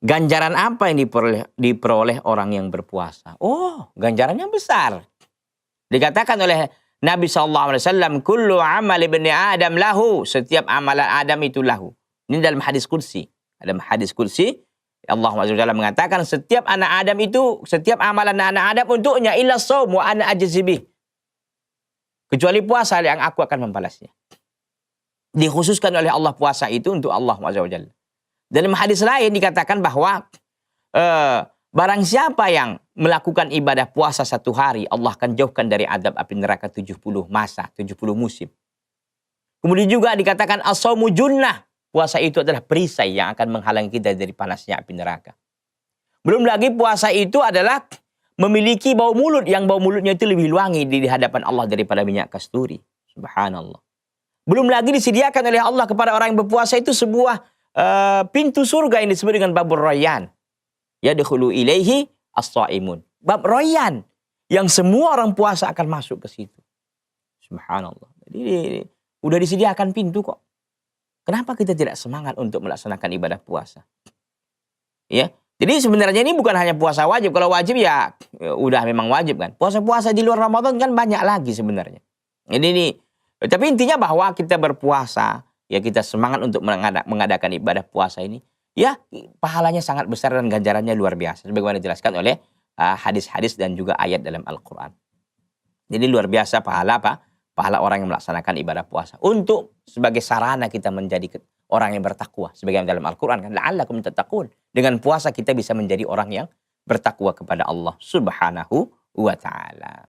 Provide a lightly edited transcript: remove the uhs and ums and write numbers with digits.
ganjaran apa yang diperoleh orang yang berpuasa? Oh, ganjarannya besar. Dikatakan oleh Nabi SAW, kullu amal ibni Adam lahu. Setiap amalan Adam itu lahu. Ini dalam hadis kursi. Dalam hadis kursi, Allah SWT mengatakan setiap anak Adam itu, setiap amalan anak Adam untuknya illa shaum wa ana ajzi bih. Kecuali puasa yang aku akan membalasnya. Dikhususkan oleh Allah puasa itu untuk Allah SWT. Dalam hadis lain dikatakan bahwa barang siapa yang melakukan ibadah puasa 1 hari, Allah akan jauhkan dari azab api neraka 70 masa, 70 musim. Kemudian juga dikatakan as-shaumu junnah. Puasa itu adalah perisai yang akan menghalangi kita dari panasnya api neraka. Belum lagi puasa itu adalah memiliki bau mulut yang bau mulutnya itu lebih wangi di hadapan Allah daripada minyak kasturi. Subhanallah. Belum lagi disediakan oleh Allah kepada orang yang berpuasa itu sebuah pintu surga yang disebut dengan babur rayyan. Yadkhulu ilaihi as-shaimun. Bab rayyan yang semua orang puasa akan masuk ke situ. Subhanallah. Jadi udah disediakan pintu kok. Kenapa kita tidak semangat untuk melaksanakan ibadah puasa? Ya. Jadi sebenarnya ini bukan hanya puasa wajib. Kalau wajib ya udah memang wajib kan. Puasa-puasa di luar Ramadan kan banyak lagi sebenarnya. Ini tapi intinya bahwa kita berpuasa, ya kita semangat untuk mengadakan ibadah puasa ini, ya pahalanya sangat besar dan ganjarannya luar biasa. Sebagaimana dijelaskan oleh hadis-hadis dan juga ayat dalam Al-Quran. Jadi luar biasa pahala apa? Pahala orang yang melaksanakan ibadah puasa. Untuk sebagai sarana kita menjadi orang yang bertakwa. Sebagaimana dalam Al-Quran kan, la'allakum tattaqun. Dengan puasa kita bisa menjadi orang yang bertakwa kepada Allah Subhanahu wa ta'ala.